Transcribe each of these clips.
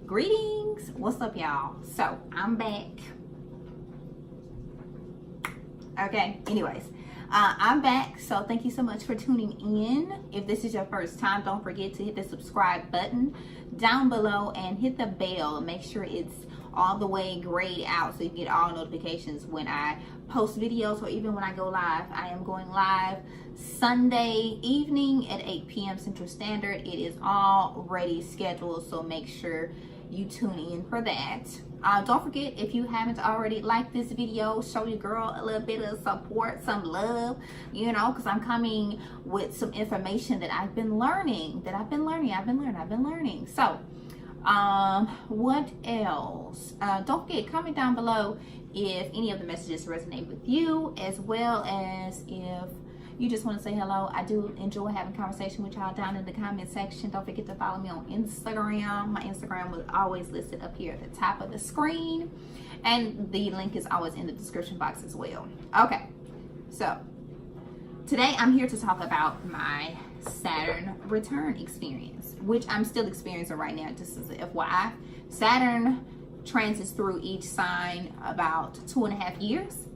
Greetings, what's up y'all? So I'm back. Okay, anyways, I'm back, so thank you so much for tuning in. If this is your first time, don't forget to hit the subscribe button down below and hit the bell. Make sure it's all the way grayed out so you get all notifications when I post videos or even when I go live. I am going live Sunday evening at 8 p.m. Central Standard. It is already scheduled, so make sure you tune in for that. Don't forget, if you haven't already liked this video, show your girl a little bit of support, some love, you know, because I'm coming with some information that I've been learning, So what else? Don't forget, comment down below if any of the messages resonate with you, as well as if you just want to say hello. I do enjoy having conversation with y'all down in the comment section. Don't forget to follow me on Instagram. My Instagram was always listed up here at the top of the screen, and the link is always in the description box as well. Okay, so today I'm here to talk about my Saturn return experience, which I'm still experiencing right now. Just as a FYI, Saturn transits through each sign about 2.5 years.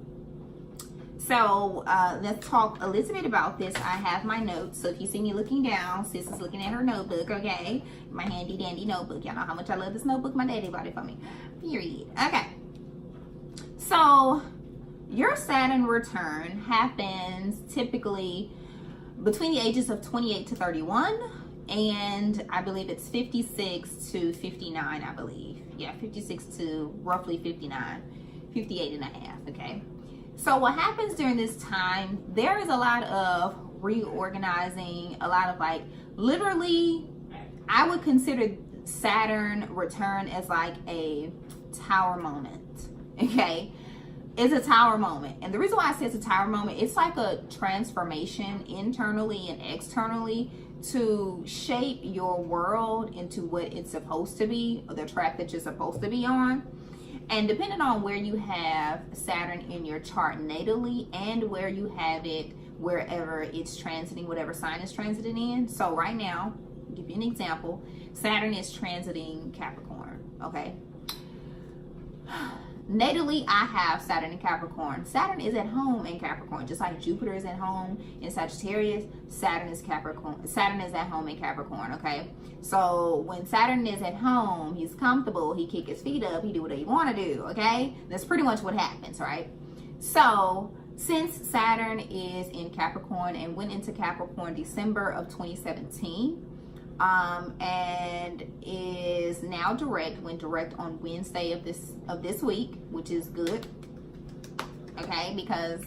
So let's talk a little bit about this. I have my notes, so if you see me looking down, sis is looking at her notebook, okay? My handy dandy notebook. Y'all know how much I love this notebook. My daddy bought it for me, period. Okay, so your Saturn return happens typically between the ages of 28 to 31, and I believe it's 56 to 59, I believe. Yeah, 56 to roughly 59, 58 and a half, okay? So what happens during this time, there is a lot of reorganizing, a lot of like, literally, I would consider Saturn return as like a tower moment, okay? It's a tower moment. And the reason why I say it's a tower moment, it's like a transformation internally and externally to shape your world into what it's supposed to be, or the track that you're supposed to be on. And depending on where you have Saturn in your chart natally and where you have it wherever it's transiting, whatever sign it's transiting in. So right now, I'll give you an example. Saturn is transiting Capricorn, okay? Natally, I have Saturn in Capricorn. Saturn is at home in Capricorn, just like Jupiter is at home in Sagittarius. Saturn is Capricorn. Saturn is at home in Capricorn, okay? So when Saturn is at home, he's comfortable, he kick his feet up, he do what he want to do, okay? That's pretty much what happens, right? So since Saturn is in Capricorn and went into Capricorn December of 2017, and is now direct, went direct on Wednesday of this week, which is good, okay? Because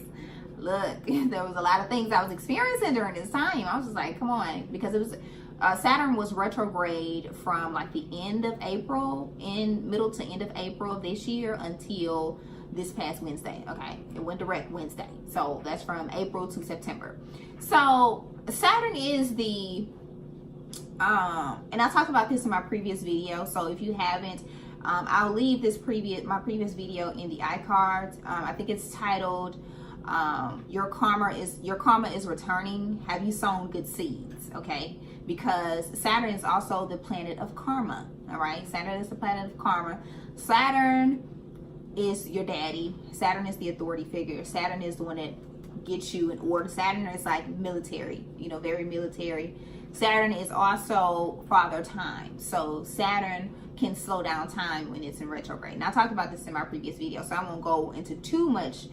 look, there was a lot of things I was experiencing during this time. I was just like, come on, because it was Saturn was retrograde from like the end of April, middle to end of April of this year until this past Wednesday, okay? It went direct Wednesday. So that's from April to September. So Saturn is the, and I talked about this in my previous video. So if you haven't, I'll leave my previous video in the iCards. I think it's titled, your karma is returning. Have you sown good seeds? Okay, because Saturn is also the planet of karma. All right, Saturn is the planet of karma. Saturn is your daddy. Saturn is the authority figure. Saturn is the one that gets you in order. Saturn is like military, you know, very military. Saturn is also father time. So Saturn can slow down time when it's in retrograde. And I talked about this in my previous video, so I won't go into too much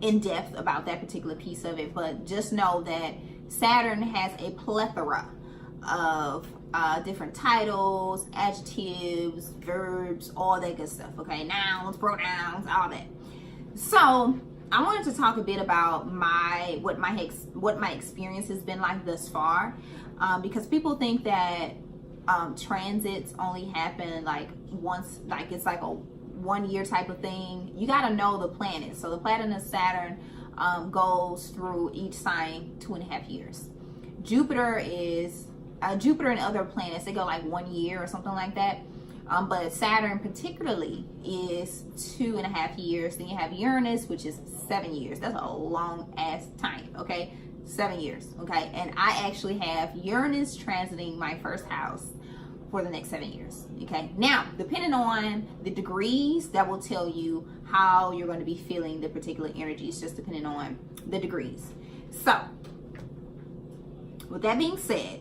in depth about that particular piece of it, but just know that Saturn has a plethora of different titles, adjectives, verbs, all that good stuff, okay? Nouns, pronouns, all that. So I wanted to talk a bit about what my experience has been like thus far, because people think that transits only happen like once, like it's like a 1 year type of thing. You got to know the planets. So the planet of Saturn goes through each sign 2.5 years. Jupiter and other planets, they go like 1 year or something like that. But Saturn particularly is 2.5 years. Then you have Uranus, which is 7 years. That's a long ass time, okay? 7 years, okay? And I actually have Uranus transiting my first house for the next 7 years, okay? Now, depending on the degrees, that will tell you how you're going to be feeling the particular energies, just depending on the degrees. So, with that being said,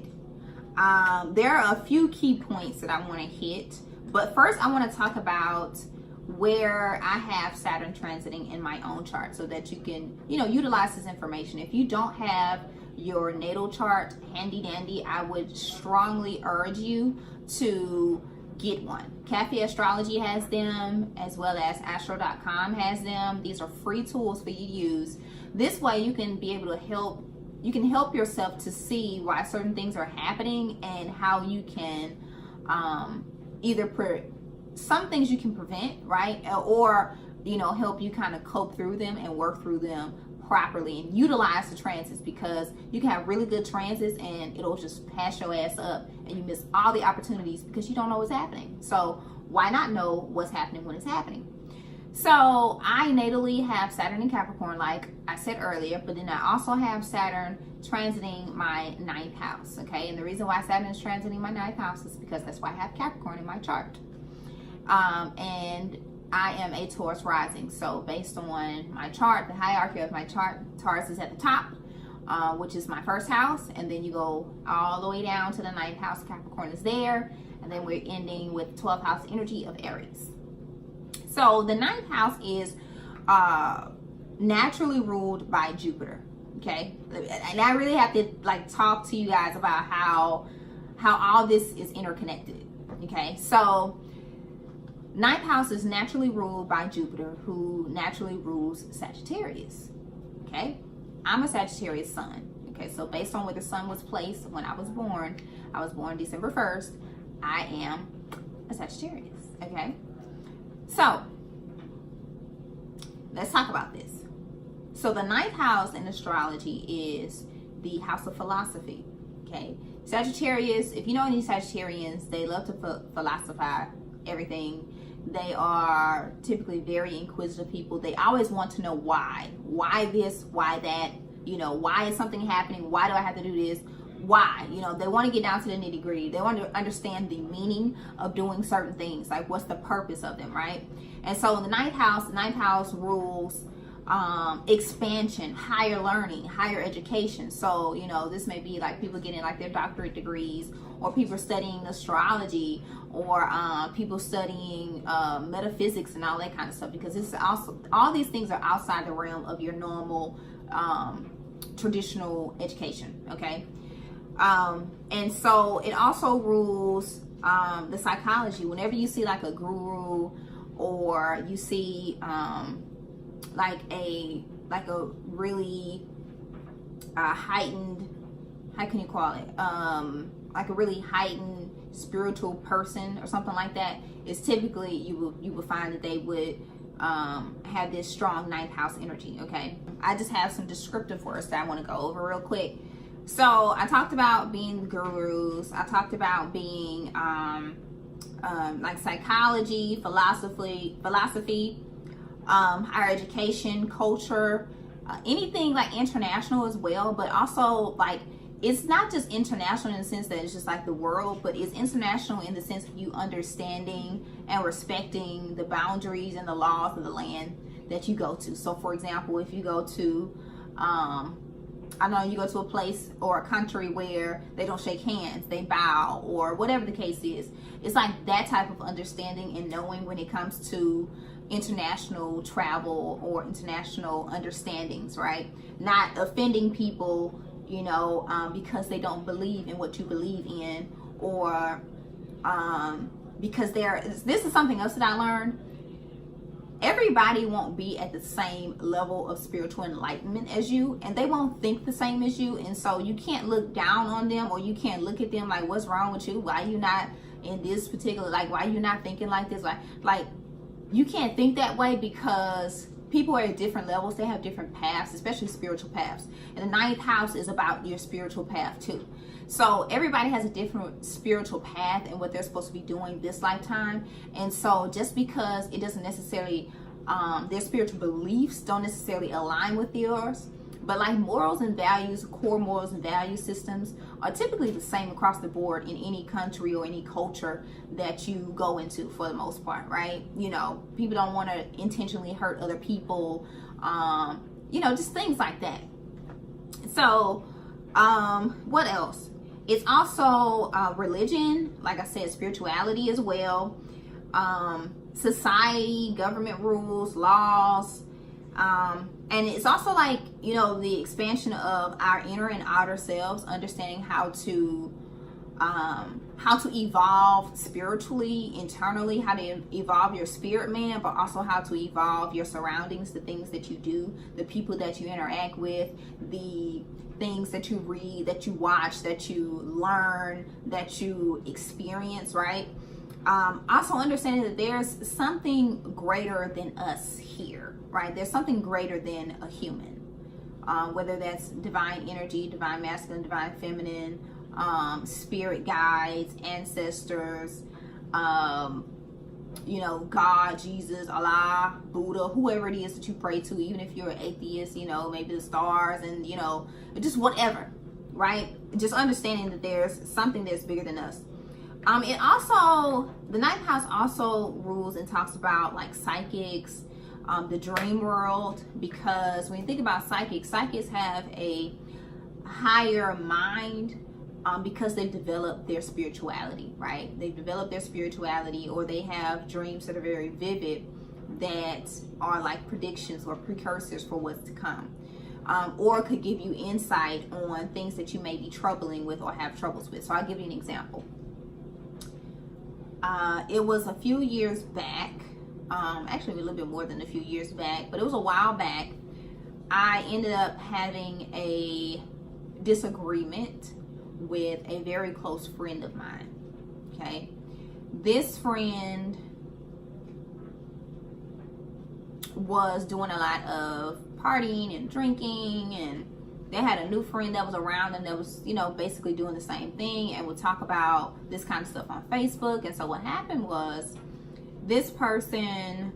there are a few key points that I want to hit. But first, I want to talk about where I have Saturn transiting in my own chart so that you can, utilize this information. If you don't have your natal chart handy dandy, I would strongly urge you to get one. CashApp Astrology has them, as well as Astro.com has them. These are free tools for you to use. This way you can be able to help yourself to see why certain things are happening and how you can some things you can prevent, right? Or, help you kind of cope through them and work through them properly and utilize the transits, because you can have really good transits and it'll just pass your ass up and you miss all the opportunities because you don't know what's happening. So why not know what's happening when it's happening? So I natally have Saturn in Capricorn, like I said earlier, but then I also have Saturn transiting my 9th house, okay? And the reason why Saturn is transiting my 9th house is because that's why I have Capricorn in my chart. And I am a Taurus rising. So based on my chart, the hierarchy of my chart, Taurus is at the top, which is my first house. And then you go all the way down to the 9th house, Capricorn is there. And then we're ending with 12th house energy of Aries. So the 9th house is naturally ruled by Jupiter, okay? And I really have to talk to you guys about how all this is interconnected, okay? So 9th house is naturally ruled by Jupiter, who naturally rules Sagittarius, okay? I'm a Sagittarius sun, okay? So based on where the sun was placed when I was born December 1st, I am a Sagittarius, okay? So, let's talk about this. So, the 9th house in astrology is the house of philosophy, okay? Sagittarius, if you know any Sagittarians, they love to philosophize everything. They are typically very inquisitive people. They always want to know why. Why this, why that, why is something happening? Why do I have to do this? Why? They want to get down to the nitty gritty. They want to understand the meaning of doing certain things, like what's the purpose of them, right? And so in the 9th house rules expansion, higher learning, higher education. So, this may be like people getting their doctorate degrees, or people studying astrology, or people studying metaphysics and all that kind of stuff, because it's also, all these things are outside the realm of your normal traditional education, okay? And so it also rules the psychology. Whenever you see a guru, or you see a really heightened, how can you call it, a really heightened spiritual person or something like that, is typically you will find that they would have this strong 9th house energy, okay? I just have some descriptive words that I want to go over real quick. So I talked about being gurus. I talked about being psychology, philosophy, higher education, culture, anything international as well. But also it's not just international in the sense that it's just the world, but it's international in the sense of you understanding and respecting the boundaries and the laws of the land that you go to. So for example, if you go to you go to a place or a country where they don't shake hands, they bow, or whatever the case is. It's that type of understanding and knowing when it comes to international travel or international understandings, right? Not offending people, because they don't believe in what you believe in, or because this is something else that I learned. Everybody won't be at the same level of spiritual enlightenment as you, and they won't think the same as you, and so you can't look down on them, or you can't look at them like, what's wrong with you? Why are you not in this particular, why are you not thinking like this? Like you can't think that way, because people are at different levels. They have different paths, especially spiritual paths. And the ninth house is about your spiritual path too. So everybody has a different spiritual path and what they're supposed to be doing this lifetime. And so just because it doesn't necessarily, their spiritual beliefs don't necessarily align with yours, but like morals and values, core morals and value systems are typically the same across the board in any country or any culture that you go into for the most part, right? You know, people don't want to intentionally hurt other people, you know, just things like that. So, what else? It's also religion, like I said, spirituality as well, society, government rules, laws, and it's also like, you know, the expansion of our inner and outer selves, understanding how to evolve spiritually, internally, how to evolve your spirit man, but also how to evolve your surroundings, the things that you do, the people that you interact with, the things that you read, that you watch, that you learn, that you experience, right? Also understanding that there's something greater than us here, right? There's something greater than a human, whether that's divine energy, divine masculine, divine feminine, spirit guides, ancestors, you know, God, Jesus, Allah, Buddha, whoever it is that you pray to, even if you're an atheist, you know, maybe the stars, and, you know, just whatever, right? Just understanding that there's something that's bigger than us. It also, the ninth house also rules and talks about like psychics, the dream world, because when you think about psychics have a higher mind, because they've developed their spirituality, right? They've developed their spirituality, or they have dreams that are very vivid that are like predictions or precursors for what's to come, or could give you insight on things that you may be troubling with or have troubles with. So I'll give you an example. It was a few years back, actually a little bit more than a few years back, but it was a while back. I ended up having a disagreement with a very close friend of mine. Okay, this friend was doing a lot of partying and drinking, and they had a new friend that was around them that was, you know, basically doing the same thing, and would talk about this kind of stuff on Facebook. And so what happened was, this person,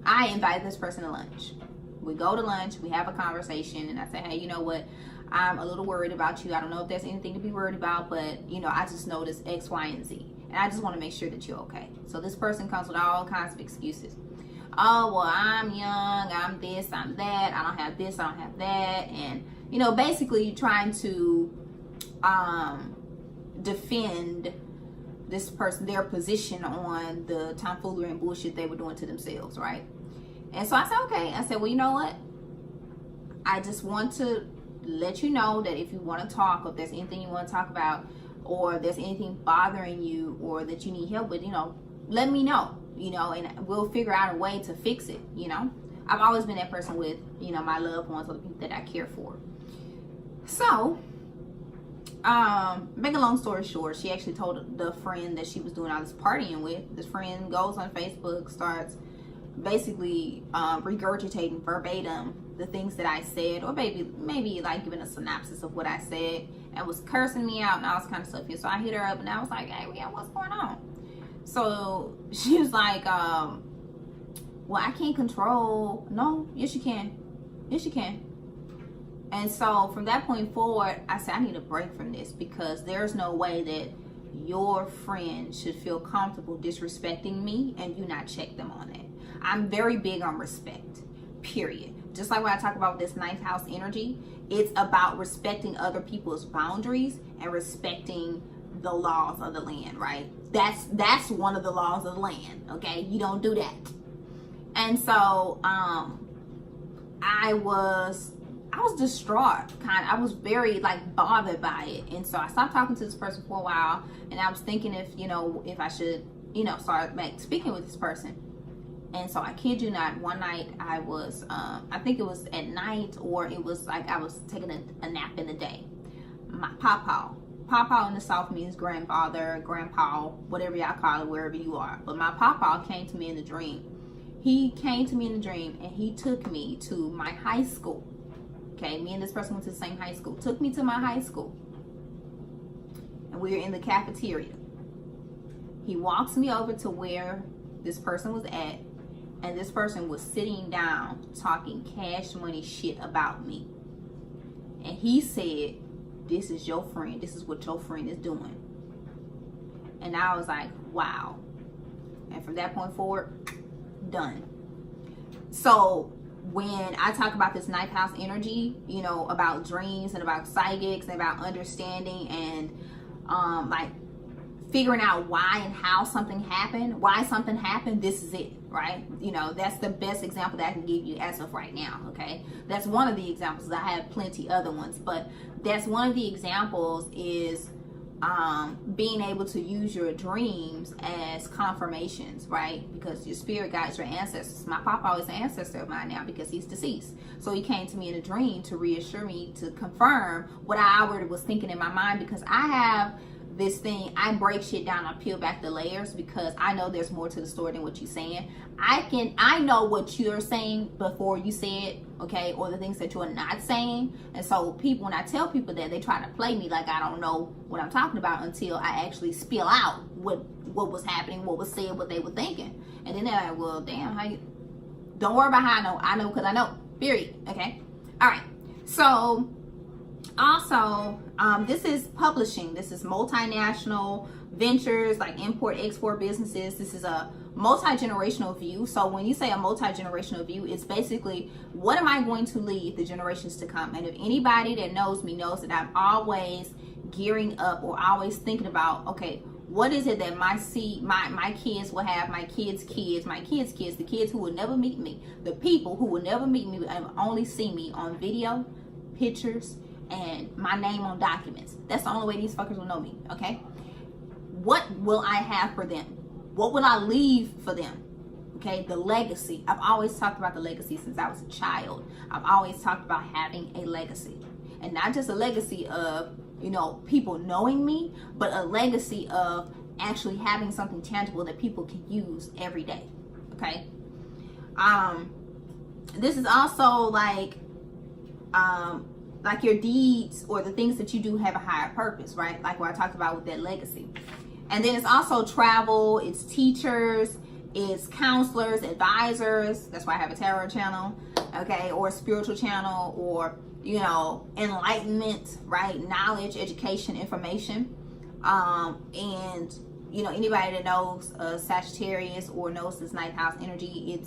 I invited this person to lunch. We go to lunch, we have a conversation, and I say, hey, you know what, I'm a little worried about you. I don't know if there's anything to be worried about, but, you know, I just noticed X, Y, and Z, and I just want to make sure that you're okay. So this person comes with all kinds of excuses. Oh, well, I'm young, I'm this, I'm that, I don't have this, I don't have that, and, you know, basically trying to defend this person, their position on the tomfoolery and bullshit they were doing to themselves, right? And so I said, okay. I said, well, you know what? I just want to let you know that if you want to talk, or if there's anything you want to talk about, or if there's anything bothering you, or that you need help with, you know, let me know, you know, and we'll figure out a way to fix it, you know. I've always been that person with, you know, my loved ones or the people that I care for. So, make a long story short, she actually told the friend that she was doing all this partying with. This friend goes on Facebook, starts basically regurgitating verbatim the things that I said, or maybe like giving a synopsis of what I said, and was cursing me out and all this kind of stuff. And so I hit her up, and I was like, hey, yeah, what's going on? So she was like, well, I can't control. No, yes you can. Yes you can. And so from that point forward, I said, I need a break from this, because there's no way that your friend should feel comfortable disrespecting me and you not check them on that. I'm very big on respect, period. Just like when I talk about this ninth house energy, it's about respecting other people's boundaries and respecting the laws of the land, right? That's one of the laws of the land, okay? You don't do that. And so I was distraught, I was very like bothered by it. And so I stopped talking to this person for a while, and I was thinking if I should, you know, start back speaking with this person. And so I kid you not, one night I was, I think it was at night, or it was like I was taking a nap in the day. My pawpaw in the South means grandfather, grandpa, whatever y'all call it, wherever you are. But my pawpaw came to me in the dream. he came to me in a dream and he took me to my high school. Okay, me and this person went to the same high school. Took me to my high school. And we were in the cafeteria. He walks me over to where this person was at. And this person was sitting down talking cash money shit about me. And he said, this is your friend. This is what your friend is doing. And I was like, wow. And from that point forward, done. So when I talk about this ninth house energy, you know, about dreams and about psychics and about understanding and like figuring out why and how something happened, this is it, right? You know, that's the best example that I can give you as of right now, okay? That's one of the examples. I have plenty other ones, but that's one of the examples is being able to use your dreams as confirmations, right? Because your spirit guides your ancestors. My papa is an ancestor of mine now because he's deceased. So he came to me in a dream to reassure me, to confirm what I already was thinking in my mind, because I have this thing, I break shit down, I peel back the layers because I know there's more to the story than what you're saying. I know what you're saying before you say it, okay, or the things that you're not saying. And so people, when I tell people that, they try to play me like I don't know what I'm talking about until I actually spill out what was happening, what was said, what they were thinking. And then they're like, well, damn, how you, don't worry about how I know because I know, period, okay? All right, so also, this is publishing. This is multinational ventures like import, export businesses. This is a multi-generational view. So when you say a multi-generational view, it's basically, what am I going to leave the generations to come? And if anybody that knows me knows that I'm always gearing up or always thinking about, okay, what is it that my kids will have, my kids' kids, my kids' kids, the kids who will never meet me, the people who will never meet me and only see me on video, pictures, and my name on documents. That's the only way these fuckers will know me, okay? What will I have for them? What will I leave for them? Okay, the legacy. I've always talked about the legacy since I was a child. I've always talked about having a legacy. And not just a legacy of, you know, people knowing me, but a legacy of actually having something tangible that people can use every day, okay? This is also like your deeds or the things that you do have a higher purpose, right? Like what I talked about with that legacy. And then it's also travel, it's teachers, it's counselors, advisors. That's why I have a tarot channel, okay? Or a spiritual channel, or, you know, enlightenment, right? Knowledge, education, information. And, you know, anybody that knows Sagittarius or knows this ninth house energy,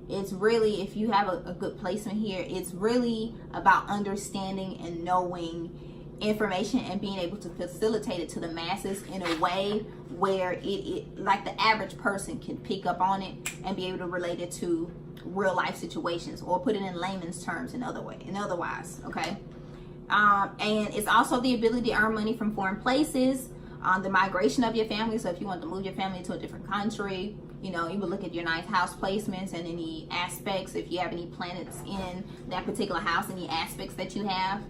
it's really, if you have a good placement here, it's really about understanding and knowing information and being able to facilitate it to the masses in a way where it like the average person can pick up on it and be able to relate it to real life situations, or put it in layman's terms in otherwise, okay? And it's also the ability to earn money from foreign places, the migration of your family. So if you want to move your family to a different country, you know, you would look at your ninth house placements and any aspects, if you have any planets in that particular house, any aspects that you have.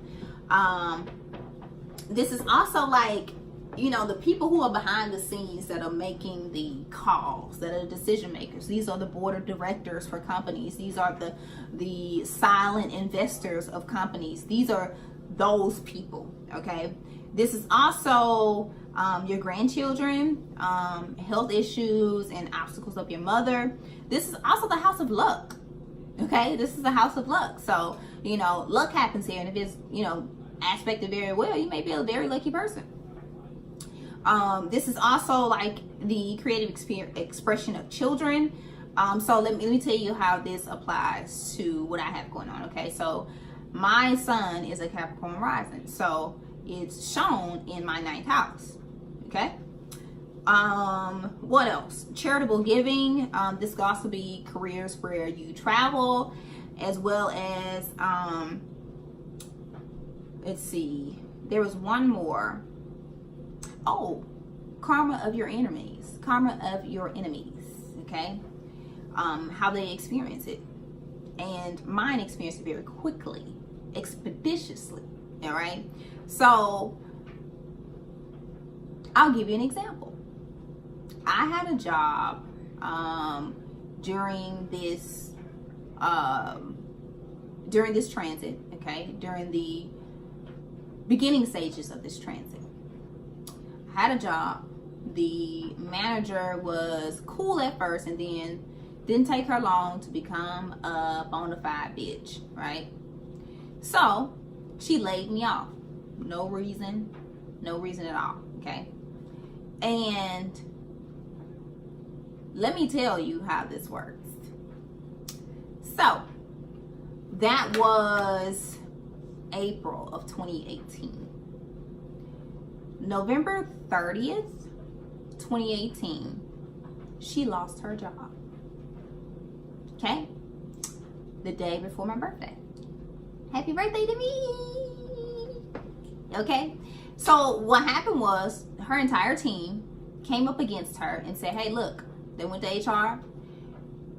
This is also like, you know, the people who are behind the scenes that are making the calls, that are the decision makers. These are the board of directors for companies. These are the silent investors of companies. These are those people, okay? This is also your grandchildren, health issues and obstacles of your mother. This is also the house of luck, okay? This is the house of luck. So, you know, luck happens here, and if it's, you know, aspected very well, you may be a very lucky person. This is also like the creative expression of children. So let me tell you how this applies to what I have going on, okay? So my son is a Capricorn rising, so it's shown in my ninth house, okay? What else? Charitable giving. This could also be careers where you travel, as well as let's see, there was one more. Oh, karma of your enemies, okay? How they experience it. And mine experienced it very quickly, expeditiously, all right? So I'll give you an example. I had a job during this transit, okay, during the beginning stages of this transit. I had a job. The manager was cool at first, and then didn't take her long to become a bona fide bitch, right? So she laid me off. No reason at all, okay? And let me tell you how this works. So that was April of 2018. November 30th, 2018, she lost her job. Okay? The day before my birthday. Happy birthday to me! Okay? So what happened was her entire team came up against her and said, hey, look, they went to HR.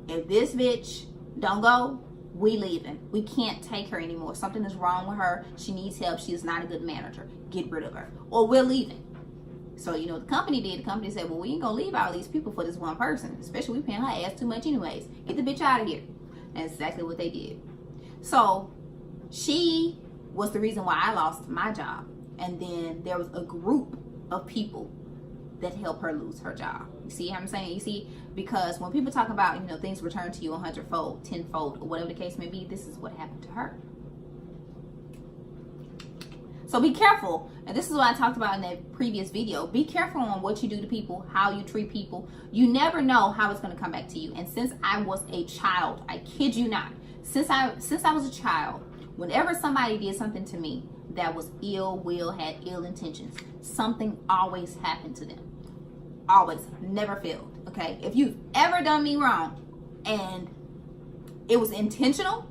If this bitch don't go, we leaving. We can't take her anymore. Something is wrong with her. She needs help. She is not a good manager. Get rid of her. Or we're leaving. So, you know what the company did? The company said, well, we ain't gonna leave all these people for this one person. Especially we paying her ass too much anyways. Get the bitch out of here. And that's exactly what they did. So, she was the reason why I lost my job. And then there was a group of people that helped her lose her job. You see how I'm saying? You see, because when people talk about, you know, things return to you 100-fold, 10-fold, or whatever the case may be, this is what happened to her. So be careful, and this is what I talked about in that previous video. Be careful on what you do to people, how you treat people. You never know how it's going to come back to you. And since I was a child, I kid you not, since I was a child, whenever somebody did something to me that was ill will, had ill intentions, something always happened to them. Always, never failed. Okay, if you've ever done me wrong and it was intentional,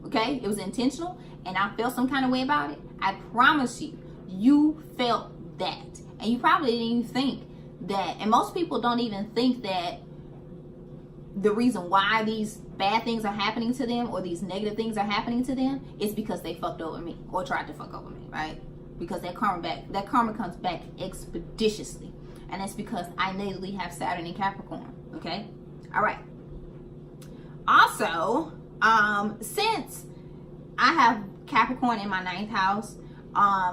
okay, it was intentional, and I felt some kind of way about it, I promise you, you felt that. And you probably didn't even think that, and most people don't even think that the reason why these bad things are happening to them or these negative things are happening to them is because they fucked over me or tried to fuck over me, right? Because that karma comes back expeditiously. And that's because I natally have Saturn in Capricorn, okay? All right. Also, since I have Capricorn in my 9th house,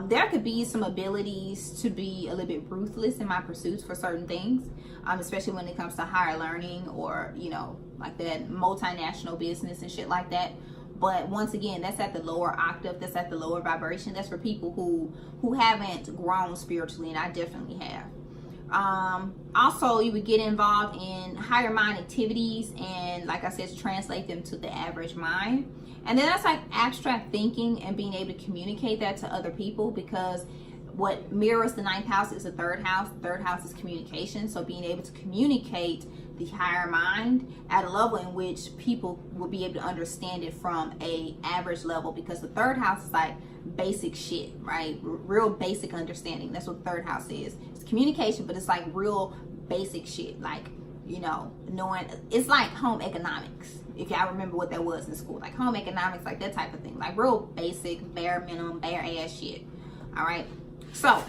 there could be some abilities to be a little bit ruthless in my pursuits for certain things, especially when it comes to higher learning or, you know, like that multinational business and shit like that. But once again, that's at the lower octave, that's at the lower vibration. That's for people who haven't grown spiritually, and I definitely have. Also, you would get involved in higher mind activities and, like I said, translate them to the average mind. And then that's like abstract thinking and being able to communicate that to other people, because what mirrors the 9th house is the 3rd house. The 3rd house is communication. So being able to communicate the higher mind at a level in which people will be able to understand it from a average level, because the 3rd house is like basic shit, right? Real basic understanding. That's what the 3rd house is. It's communication, but it's like real basic shit. Like, you know, knowing, it's like home economics. If y'all remember what that was in school, like home economics, like that type of thing, like real basic, bare minimum, bare ass shit. All right. So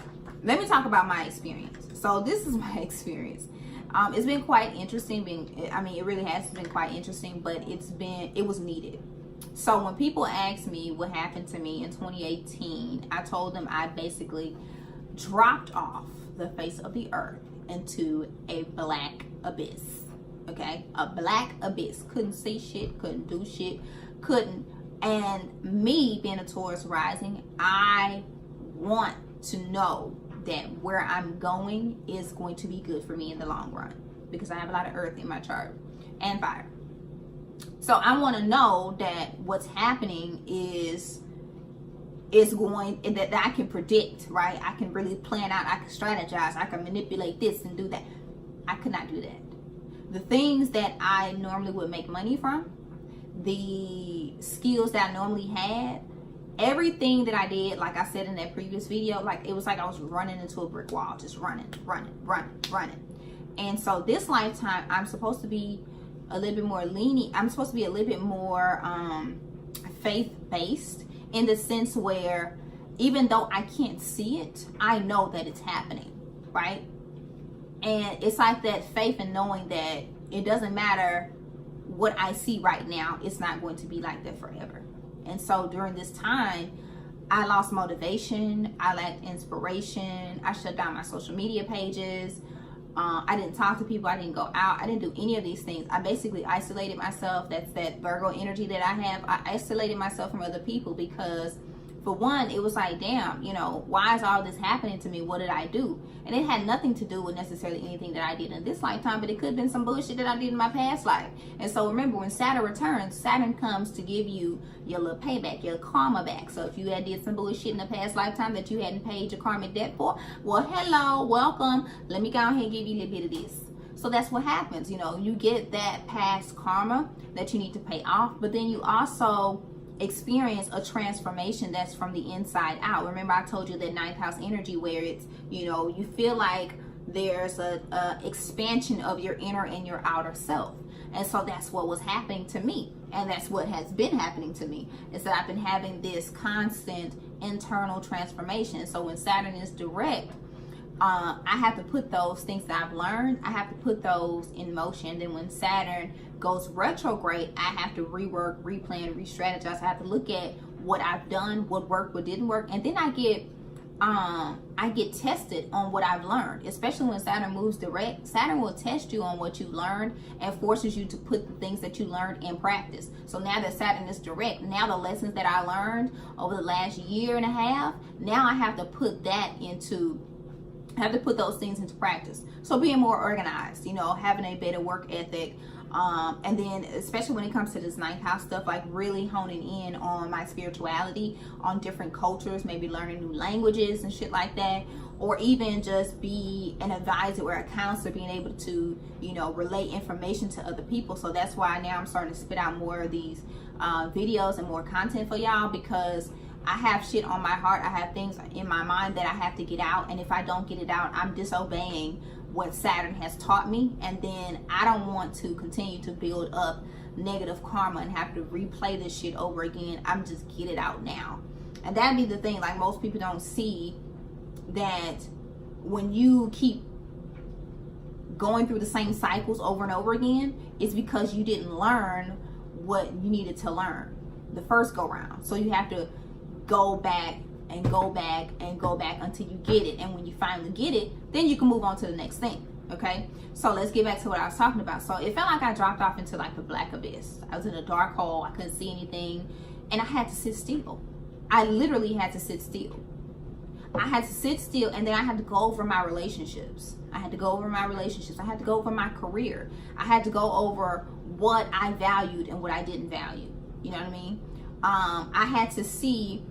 let me talk about my experience. So this is my experience. It's been quite interesting. It really has been quite interesting, but it was needed. So when people ask me what happened to me in 2018, I told them I basically dropped off the face of the earth into a black abyss. Okay, a black abyss. Couldn't see shit, couldn't do shit, couldn't. And me being a Taurus rising, I want to know that where I'm going is going to be good for me in the long run, because I have a lot of earth in my chart and fire. So I want to know that what's happening is going, that I can predict, right? I can really plan out, I can strategize, I can manipulate this and do that. I could not do that. The things that I normally would make money from, the skills that I normally had, everything that I did, like I said in that previous video, like it was like I was running into a brick wall, just running. And so this lifetime, I'm supposed to be a little bit more lenient. I'm supposed to be a little bit more faith-based, in the sense where even though I can't see it, I know that it's happening, right? And it's like that faith in knowing that it doesn't matter what I see right now, it's not going to be like that forever. And so during this time, I lost motivation, I lacked inspiration, I shut down my social media pages, I didn't talk to people, I didn't go out, I didn't do any of these things. I basically isolated myself. That's that Virgo energy that I have. I isolated myself from other people because, for one, it was like, damn, you know, why is all this happening to me? What did I do? And it had nothing to do with necessarily anything that I did in this lifetime, but it could have been some bullshit that I did in my past life. And so remember, when Saturn returns, Saturn comes to give you your little payback, your karma back. So if you had did some bullshit in the past lifetime that you hadn't paid your karmic debt for, well, hello, welcome. Let me go ahead and give you a little bit of this. So that's what happens. You know, you get that past karma that you need to pay off, but then you also experience a transformation that's from the inside out. Remember, I told you that 9th house energy, where it's, you know, you feel like there's a expansion of your inner and your outer self. And so that's what was happening to me, and that's what has been happening to me, is that I've been having this constant internal transformation. So when Saturn is direct, I have to put those things that I've learned, I have to put those in motion. Then when Saturn goes retrograde, I have to rework, replan, re-strategize. I have to look at what I've done, what worked, what didn't work, and then I get tested on what I've learned. Especially when Saturn moves direct, Saturn will test you on what you learned and forces you to put the things that you learned in practice. So now that Saturn is direct, now the lessons that I learned over the last year and a half, now I have to put those things into practice. So being more organized, you know, having a better work ethic, and then especially when it comes to this 9th house stuff, like really honing in on my spirituality, on different cultures, maybe learning new languages and shit like that, or even just be an advisor or a counselor, being able to, you know, relay information to other people. So that's why now I'm starting to spit out more of these videos and more content for y'all, because I have shit on my heart. I have things in my mind that I have to get out, and if I don't get it out, I'm disobeying what Saturn has taught me, and then I don't want to continue to build up negative karma and have to replay this shit over again. I'm just get it out now. And that'd be the thing, like, most people don't see that when you keep going through the same cycles over and over again, it's because you didn't learn what you needed to learn the first go round. So you have to go back and go back and go back until you get it. And when you finally get it, then you can move on to the next thing. Okay, so let's get back to what I was talking about. So it felt like I dropped off into like the black abyss. I was in a dark hole. I couldn't see anything, and I had to sit still. I literally had to sit still. I had to sit still, and then I had to go over my relationships. I had to go over my relationships. I had to go over my career. I had to go over what I valued and what I didn't value. You know what I mean? I had to see,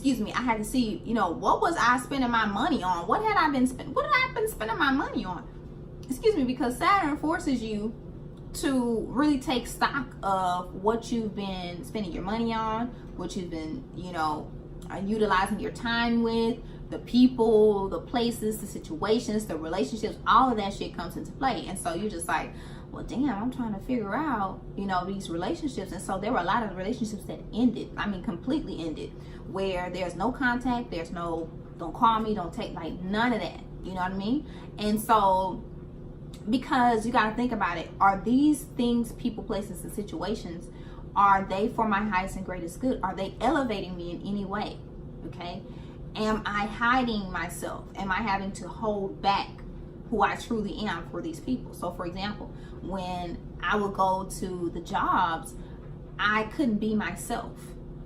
you know, what was I spending my money on? What had I been spending? What had I been spending my money on? Because Saturn forces you to really take stock of what you've been spending your money on, what you've been, you know, utilizing your time with, the people, the places, the situations, the relationships, all of that shit comes into play. And so you're just like, well, damn, I'm trying to figure out, you know, these relationships. And so there were a lot of relationships that ended. I mean, completely ended, where there's no contact, there's no, don't call me, don't take, like, none of that. You know what I mean? And so, because you got to think about it, are these things, people, places, and situations, are they for my highest and greatest good? Are they elevating me in any way? Okay? Am I hiding myself? Am I having to hold back who I truly am for these people? So for example, when I would go to the jobs, I couldn't be myself.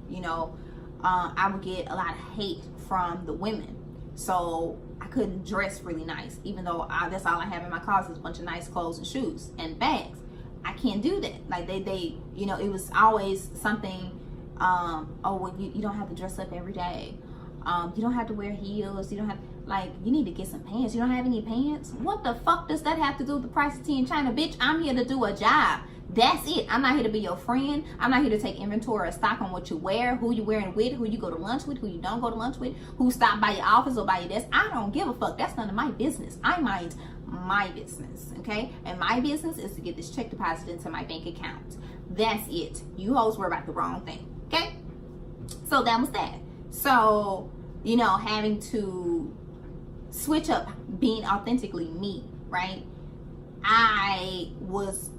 You know, I would get a lot of hate from the women. So I couldn't dress really nice, even though that's all I have in my closet is a bunch of nice clothes and shoes and bags. I can't do that. Like they, you know, it was always something, oh, well, you don't have to dress up every day. You don't have to wear heels. You don't have, like, you need to get some pants. You don't have any pants? What the fuck does that have to do with the price of tea in China? Bitch, I'm here to do a job. That's it. I'm not here to be your friend. I'm not here to take inventory or stock on what you wear, who you wearing with, who you go to lunch with, who you don't go to lunch with, who stopped by your office or by your desk. I don't give a fuck. That's none of my business. I mind my business, okay? And my business is to get this check deposited into my bank account. That's it. You hoes were about the wrong thing, okay? So that was that. So, you know, having to switch up being authentically me, right? I was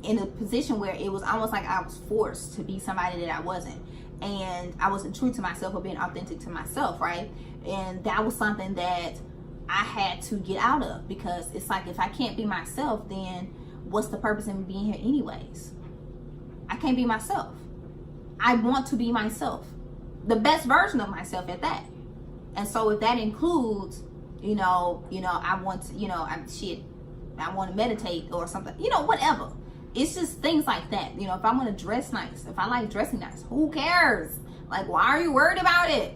in a position where it was almost like I was forced to be somebody that I wasn't, and I wasn't true to myself or being authentic to myself, right? And that was something that I had to get out of, because it's like, if I can't be myself, then what's the purpose in being here anyways? I can't be myself. I want to be myself, the best version of myself at that. And so if that includes, I want to, I want to meditate or something, whatever. It's just things like that. If I want to dress nice, if I like dressing nice, who cares? Like, why are you worried about it?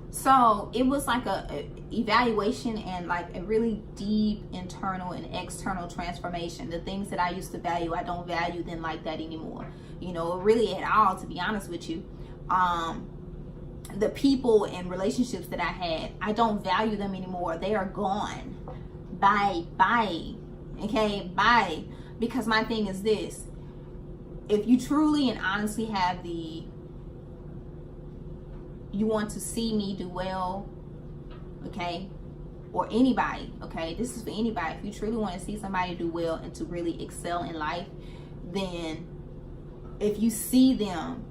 So it was like a evaluation and like a really deep internal and external transformation. The things that I used to value, I don't value them like that anymore. Really at all, to be honest with you. The people and relationships that I had, I don't value them anymore. They are gone. Bye. Okay, bye. Because my thing is this: if you truly and honestly have you want to see me do well, okay, or anybody, okay, this is for anybody. If you truly want to see somebody do well and to really excel in life, then if you see them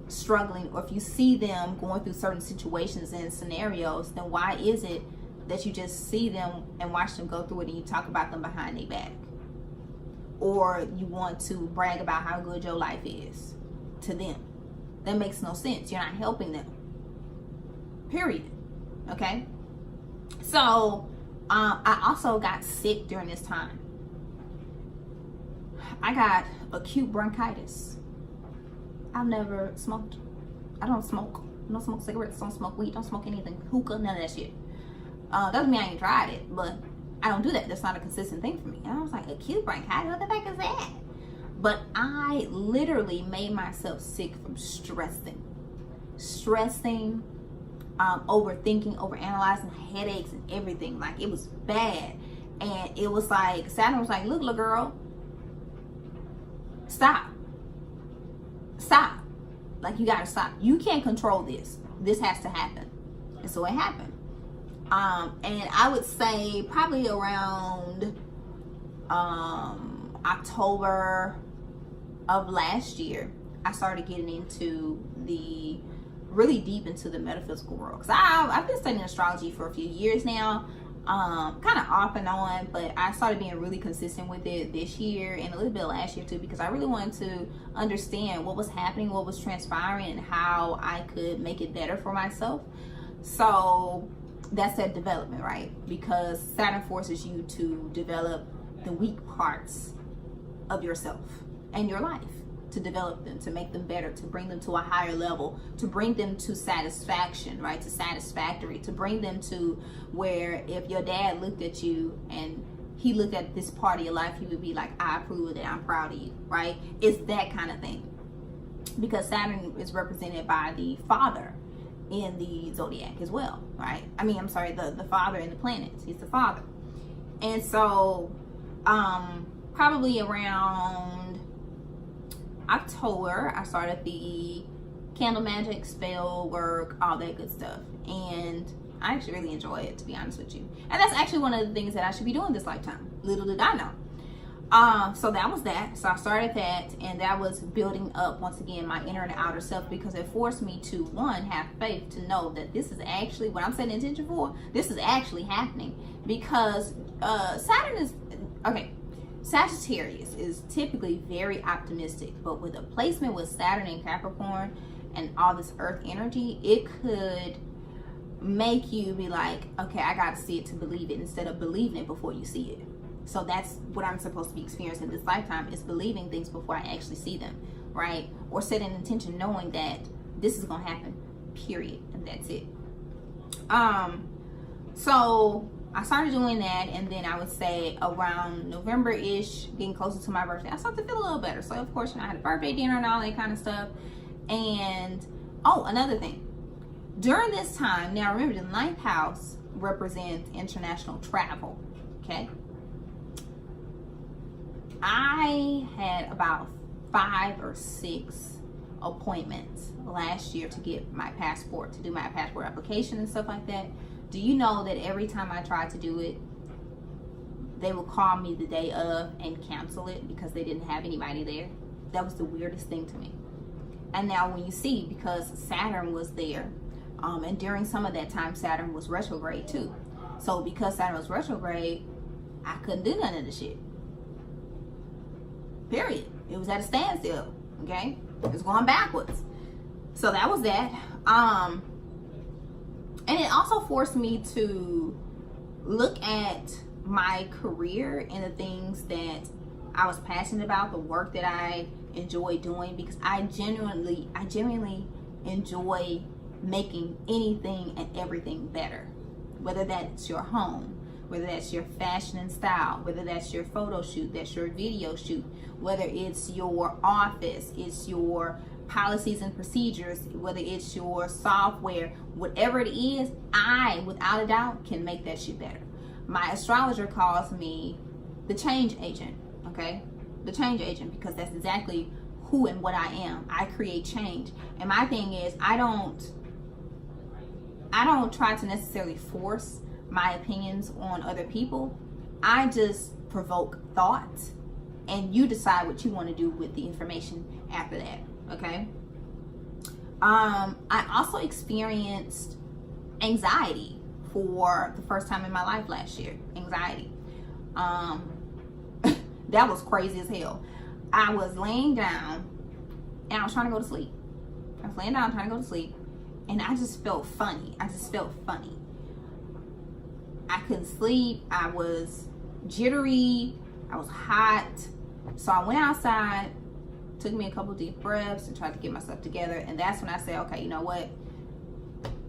struggling, or if you see them going through certain situations and scenarios, then why is it that you just see them and watch them go through it and you talk about them behind their back? Or you want to brag about how good your life is to them? That makes no sense. You're not helping them, period. Okay, so I also got sick during this time. I got acute bronchitis. I've never smoked. I don't smoke. I don't smoke cigarettes, don't smoke weed, don't smoke anything, hookah, none of that shit. Doesn't mean I ain't tried it, but I don't do that. That's not a consistent thing for me. And I was like, acute bronchitis, what the heck is that? But I literally made myself sick from stressing, overthinking, overanalyzing, headaches and everything. Like, it was bad. And it was like, Saturn was like, look, little girl, stop. Like, you gotta stop. You can't control this. This has to happen. And so it happened. And I would say probably around October of last year, I started getting into really deep into the metaphysical world. Because I've been studying astrology for a few years now, kind of off and on, but I started being really consistent with it this year and a little bit last year too, because I really wanted to understand what was happening, what was transpiring, and how I could make it better for myself. So that's that development, right? Because Saturn forces you to develop the weak parts of yourself and your life, to develop them, to make them better, to bring them to a higher level, to bring them to satisfaction, right? To satisfactory, to bring them to where if your dad looked at you and he looked at this part of your life, he would be like, I approve of that, I'm proud of you, right? It's that kind of thing. Because Saturn is represented by the father in the zodiac as well, right? I mean, I'm sorry, the father in the planets. He's the father. And so probably around October, I started the candle magic, spell work, all that good stuff. And I actually really enjoy it, to be honest with you. And that's actually one of the things that I should be doing this lifetime. Little did I know. So that was that. So I started that, and that was building up, once again, my inner and outer self, because it forced me to, one, have faith to know that this is actually what I'm setting intention for. This is actually happening, because Saturn is, okay, Sagittarius is typically very optimistic, but with a placement with Saturn and Capricorn and all this earth energy, it could make you be like, okay, I got to see it to believe it, instead of believing it before you see it. So that's what I'm supposed to be experiencing this lifetime, is believing things before I actually see them, right? Or setting an intention knowing that this is going to happen, period, and that's it. So I started doing that, and then I would say around November-ish, getting closer to my birthday, I started to feel a little better. So of course, I had a birthday dinner and all that kind of stuff. And oh, another thing, during this time, now remember, the 9th house represents international travel, okay? I had about 5 or 6 appointments last year to get my passport, to do my passport application and stuff like that. Do you know that every time I tried to do it, they would call me the day of and cancel it because they didn't have anybody there. That was the weirdest thing to me. And now when you see, because Saturn was there, and during some of that time, Saturn was retrograde too. So because Saturn was retrograde, I couldn't do none of the shit. Period. It was at a standstill. Okay? It was going backwards. So that was that. And it also forced me to look at my career and the things that I was passionate about, the work that I enjoy doing, because I genuinely enjoy making anything and everything better. Whether that's your home, whether that's your fashion and style, whether that's your photo shoot, that's your video shoot, whether it's your office, it's your policies and procedures, whether it's your software, whatever it is, I, without a doubt, can make that shit better. My astrologer calls me the change agent, okay? The change agent, because that's exactly who and what I am. I create change. And my thing is, I don't try to necessarily force my opinions on other people. I just provoke thought, and you decide what you want to do with the information after that. Okay. I also experienced anxiety for the first time in my life last year. Anxiety. That was crazy as hell. I was laying down and I was trying to go to sleep. I was laying down trying to go to sleep, and I just felt funny. I couldn't sleep. I was jittery. I was hot. So I went outside, took me a couple deep breaths, and tried to get myself together. And that's when I said, okay, you know what?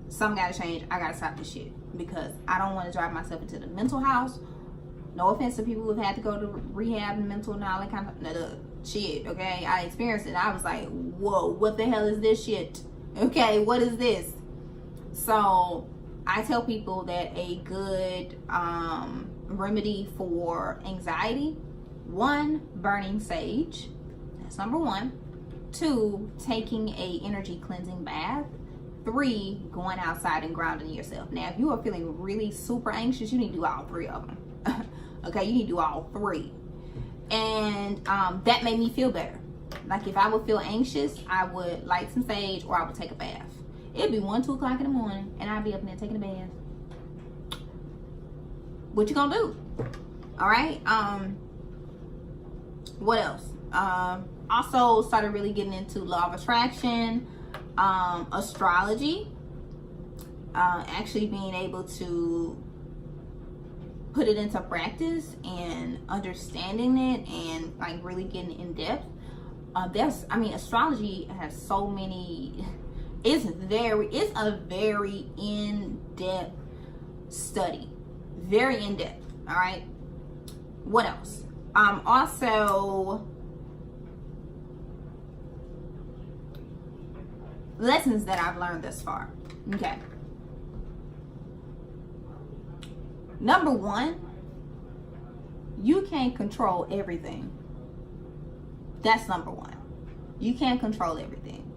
Something gotta change. I gotta stop this shit, because I don't want to drive myself into the mental house. No offense to people who've had to go to rehab and mental and all that kind of shit, okay? I experienced it. I was like, whoa, what the hell is this shit? Okay, what is this? So I tell people that a good remedy for anxiety, 1, burning sage. That's number 1. 2, taking a energy cleansing bath. 3, going outside and grounding yourself. Now, if you are feeling really super anxious, you need to do all 3 of them. Okay, you need to do all 3. And that made me feel better. Like, if I would feel anxious, I would light some sage, or I would take a bath. It'd be 1, 2 o'clock in the morning, and I'd be up in there taking a bath. What you gonna do? All right. What else? Also started really getting into law of attraction, astrology, actually being able to put it into practice and understanding it and like really getting in depth. Astrology has so many. It's a very in-depth study, very in-depth. All right. What else? Also, lessons that I've learned thus far. Okay. Number 1, you can't control everything. That's number 1. You can't control everything.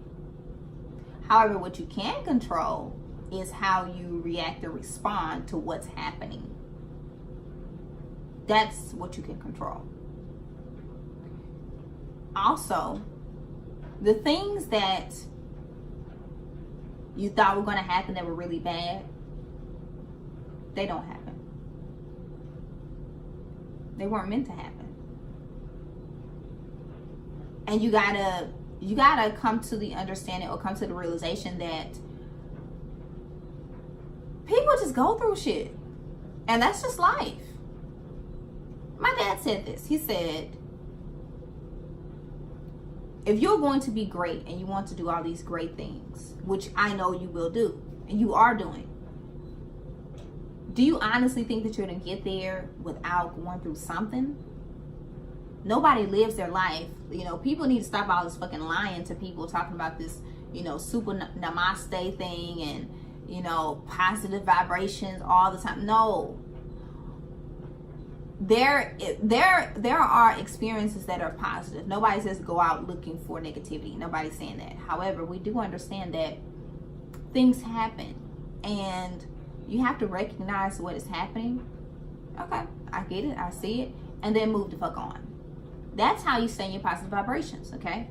However, what you can control is how you react or respond to what's happening. That's what you can control. Also, the things that you thought were going to happen that were really bad, they don't happen. They weren't meant to happen. And you gotta come to the understanding, or come to the realization that people just go through shit, and that's just life. My dad said this. He said, if you're going to be great and you want to do all these great things, which I know you will do, and you are doing, do you honestly think that you're going to get there without going through something? Nobody lives their life. You know, people need to stop all this fucking lying to people, talking about this, super namaste thing and, positive vibrations all the time. No. There are experiences that are positive. Nobody says go out looking for negativity. Nobody's saying that. However, we do understand that things happen, and you have to recognize what is happening. Okay. I get it, I see it, and then move the fuck on. That's how you stay in your positive vibrations, okay?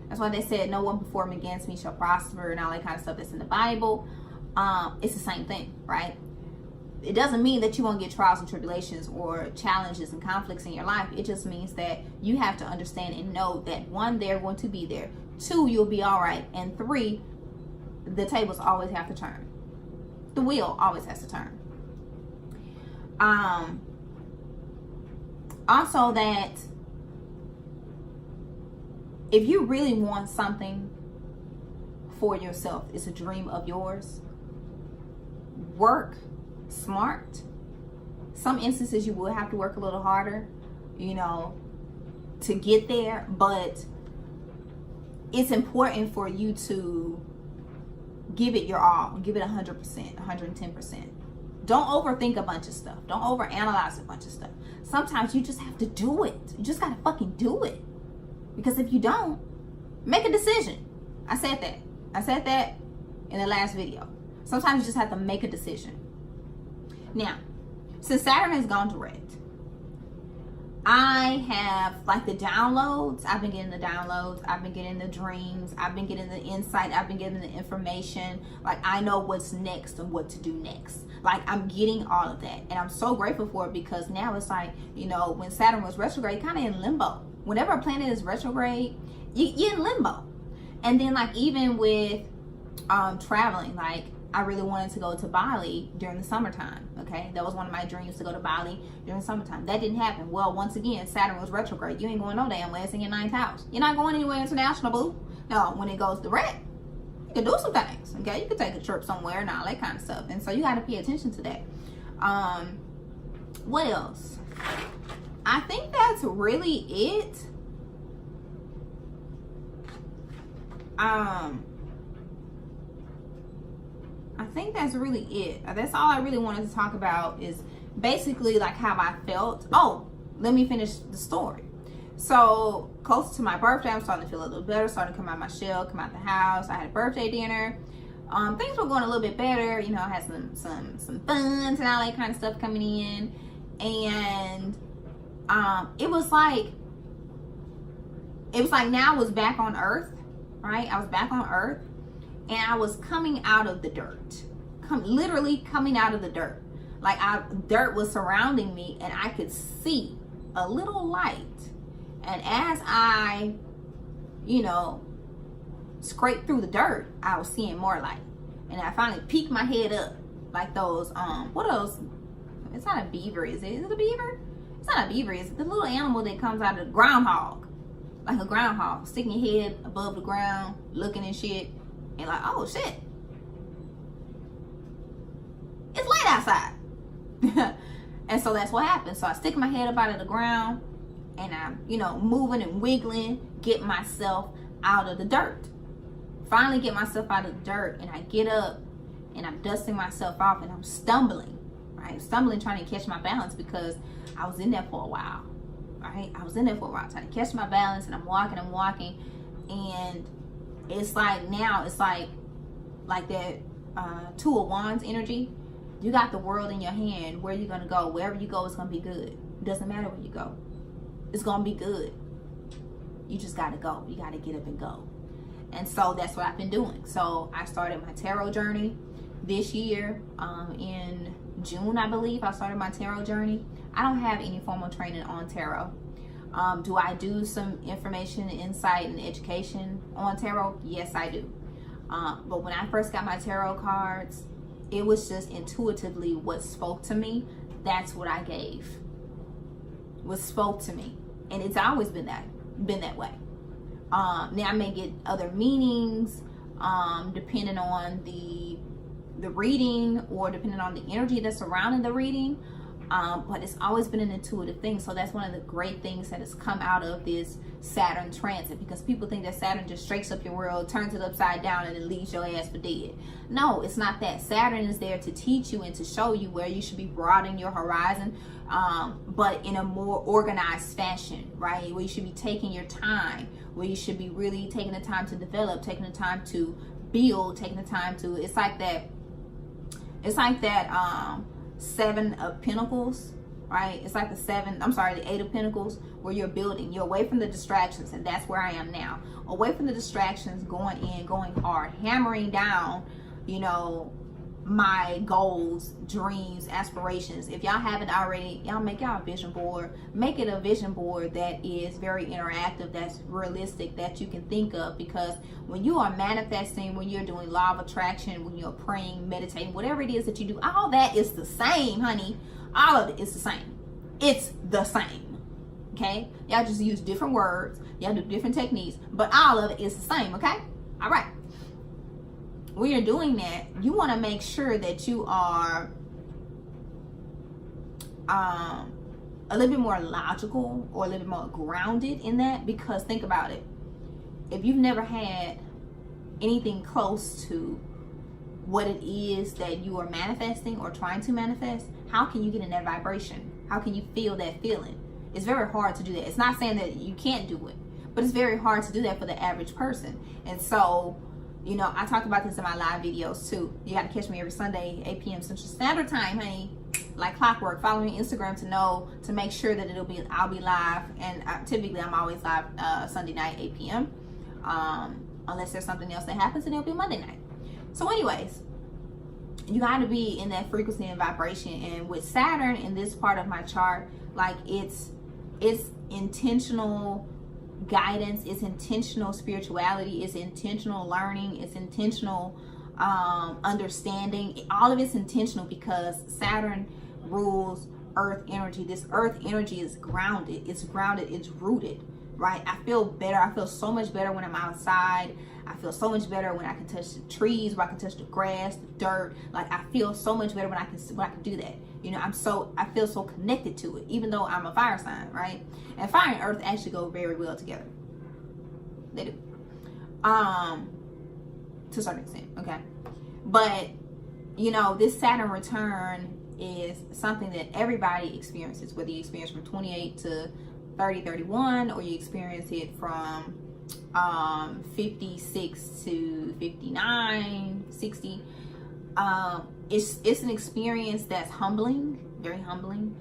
That's why they said no one before me against me shall prosper and all that kind of stuff that's in the Bible. It's the same thing, right? It doesn't mean that you won't get trials and tribulations or challenges and conflicts in your life. It just means that you have to understand and know that 1, they're going to be there. 2, you'll be all right. And 3, the tables always have to turn. The wheel always has to turn. Also that if you really want something for yourself, it's a dream of yours, work smart. Some instances you will have to work a little harder, you know, to get there, but it's important for you to give it your all. Give it 100%, 110%. Don't overthink a bunch of stuff. Don't overanalyze a bunch of stuff. Sometimes you just have to do it. You just gotta fucking do it. Because if you don't, make a decision. I said that in the last video. Sometimes you just have to make a decision. Now, since Saturn has gone direct, I have like the downloads. I've been getting the downloads. I've been getting the dreams. I've been getting the insight. I've been getting the information. Like, I know what's next and what to do next. Like, I'm getting all of that. And I'm so grateful for it, because now it's like, you know, when Saturn was retrograde, kind of in limbo. Whenever a planet is retrograde, you're in limbo. And then, like, even with traveling, like, I really wanted to go to Bali during the summertime, okay? That was one of my dreams, to go to Bali during the summertime. That didn't happen. Well, once again, Saturn was retrograde. You ain't going no damn way. It's in your 9th house. You're not going anywhere international, boo. No, when it goes direct, you can do some things, okay? You can take a trip somewhere and all that kind of stuff. And so you got to pay attention to that. What else? I think that's really it. I think that's really it. That's all I really wanted to talk about, is basically like how I felt. Oh, let me finish the story. So close to my birthday, I'm starting to feel a little better, starting to come out of my shell, come out the house. I had a birthday dinner. Things were going a little bit better. You know, I had some fun and all that kind of stuff coming in. And it was like now I was back on Earth, right? I was back on Earth. And I was coming out of the dirt, literally coming out of the dirt. Like, dirt was surrounding me, and I could see a little light. And as I, you know, scraped through the dirt, I was seeing more light. And I finally peeked my head up, like those, what else? It's not a beaver, is it? Is it a beaver? It's not a beaver, is it? The little animal that comes out of the groundhog. Like a groundhog, sticking your head above the ground, looking and shit. And like, oh shit, it's light outside. And so that's what happened. So I stick my head up out of the ground, and I'm, you know, moving and wiggling, get myself out of the dirt. Finally get myself out of the dirt, and I get up, and I'm dusting myself off, and I'm stumbling, right? Stumbling, trying to catch my balance, because I was in there for a while, right? I was in there for a while trying to catch my balance, and I'm walking, and it's like, now it's like that 2 of Wands energy. You got the world in your hand. Where you gonna go? Wherever you go, it's gonna be good. It doesn't matter where you go, it's gonna be good. You just gotta go. You gotta get up and go. And so that's what I've been doing. So I started my tarot journey this year. In June, I believe, I started my tarot journey. I don't have any formal training on tarot. Do I do some information, insight, and education on tarot? Yes, I do. But when I first got my tarot cards, it was just intuitively what spoke to me. That's what I gave. What spoke to me, and it's always been that way. Now I may get other meanings, depending on the reading, or depending on the energy that's surrounding the reading. But it's always been an intuitive thing. So that's one of the great things that has come out of this Saturn transit, because people think that Saturn just shakes up your world, turns it upside down, and then leaves your ass for dead. No, it's not that. Saturn is there to teach you and to show you where you should be broadening your horizon, but in a more organized fashion, right? Where you should be taking your time, where you should be really taking the time to develop, taking the time to build, taking the time to, it's like that 7 of Pentacles, right? It's like the Eight of Pentacles, where you're building. You're away from the distractions, and that's where I am now. Away from the distractions, going in, going hard, hammering down, you know, my goals, dreams, aspirations. If y'all haven't already, y'all make y'all a vision board. Make it a vision board that is very interactive, that's realistic, that you can think of. Because when you are manifesting, when you're doing law of attraction, when you're praying, meditating, whatever it is that you do, all that is the same, honey. All of it is the same. It's the same. Okay? Y'all just use different words. Y'all do different techniques, but all of it is the same. Okay? All right. When you're doing that, you want to make sure that you are a little bit more logical, or a little bit more grounded in that. Because think about it. If you've never had anything close to what it is that you are manifesting or trying to manifest, how can you get in that vibration? How can you feel that feeling? It's very hard to do that. It's not saying that you can't do it, but it's very hard to do that for the average person. And so, you know, I talk about this in my live videos too. You got to catch me every Sunday, 8 p.m. Central Standard Time, honey. Like clockwork. Follow me on Instagram to make sure that I'll be live. And typically I'm always live Sunday night, 8 p.m. Unless there's something else that happens, and it'll be Monday night. So anyways, you got to be in that frequency and vibration. And with Saturn in this part of my chart, like it's intentional guidance, it's intentional spirituality, it's intentional learning, it's intentional understanding. All of it's intentional because Saturn rules earth energy. This earth energy is grounded, it's rooted, right? I feel better. I feel so much better when I'm outside. I feel so much better when I can touch the trees, when I can touch the grass, the dirt. Like I feel so much better when I can do that. You know, I feel so connected to it, even though I'm a fire sign, right? And fire and earth actually go very well together. They do. To a certain extent, okay? But, you know, this Saturn return is something that everybody experiences, whether you experience from 28 to 30, 31, or you experience it from 56 to 59, 60. It's an experience that's humbling, very humbling.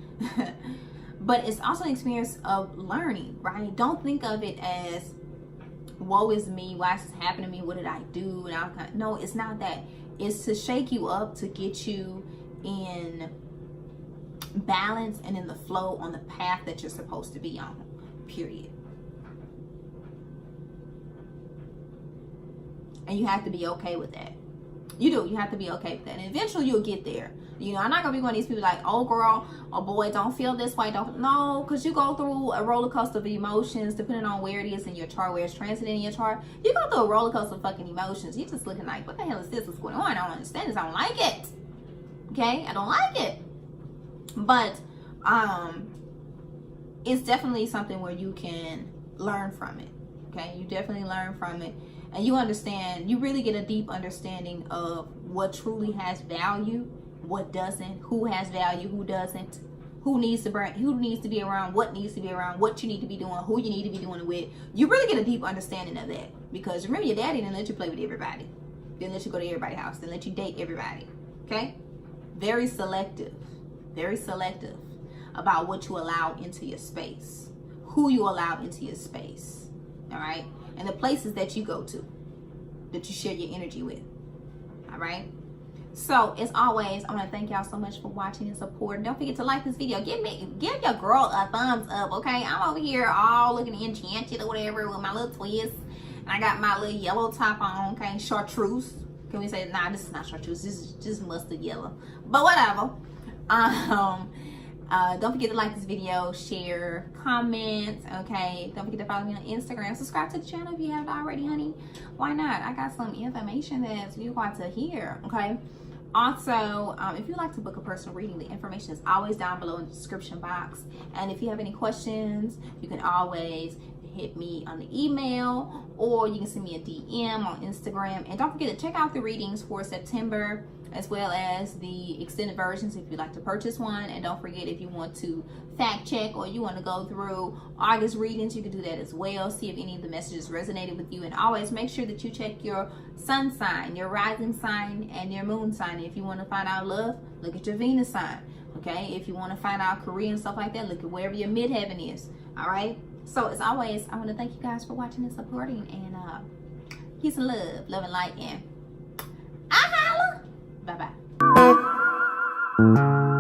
But it's also an experience of learning, right? Don't think of it as, woe is me, why is this happening to me, what did I do? And no, it's not that. It's to shake you up, to get you in balance and in the flow on the path that you're supposed to be on, period. And you have to be okay with that. You have to be okay with that. And eventually you'll get there. You know, I'm not gonna be one of these people like, oh girl, oh boy, don't feel this way. No, because you go through a roller coaster of emotions depending on where it is in your chart, where it's transiting in your chart. You go through a roller coaster of fucking emotions. You're just looking like, what the hell is this? What's going on? I don't understand this. I don't like it. Okay? I don't like it. But it's definitely something where you can learn from it. Okay? You definitely learn from it. And you understand, you really get a deep understanding of what truly has value, what doesn't, who has value, who doesn't, who needs to be around, what needs to be around, what you need to be doing, who you need to be doing it with. You really get a deep understanding of that. Because remember, your daddy didn't let you play with everybody. Didn't let you go to everybody's house. Didn't let you date everybody. Okay? Very selective about what you allow into your space, who you allow into your space. All right? And the places that you go to, that you share your energy with. All right? So, as always, I want to thank y'all so much for watching and supporting. Don't forget to like this video. Give your girl a thumbs up, okay? I'm over here all looking enchanted or whatever with my little twist. And I got my little yellow top on, okay? Chartreuse. Can we say, nah, this is not chartreuse. This is just mustard yellow. But whatever. Don't forget to like this video, share, comment, okay? Don't forget to follow me on Instagram. Subscribe to the channel if you haven't already, honey. Why not? I got some information that you want to hear, okay? Also, if you'd like to book a personal reading, the information is always down below in the description box. And if you have any questions, you can always hit me on the email, or you can send me a DM on Instagram. And don't forget to check out the readings for September, as well as the extended versions if you'd like to purchase one. And don't forget, if you want to fact check or you want to go through August readings, you can do that as well. See if any of the messages resonated with you. And always make sure that you check your sun sign, your rising sign, and your moon sign. If you want to find out love, look at your Venus sign. Okay, if you want to find out career and stuff like that, look at wherever your midheaven is. All right, so as always, I want to thank you guys for watching and supporting, and peace and love and light, and I holla. Bye bye.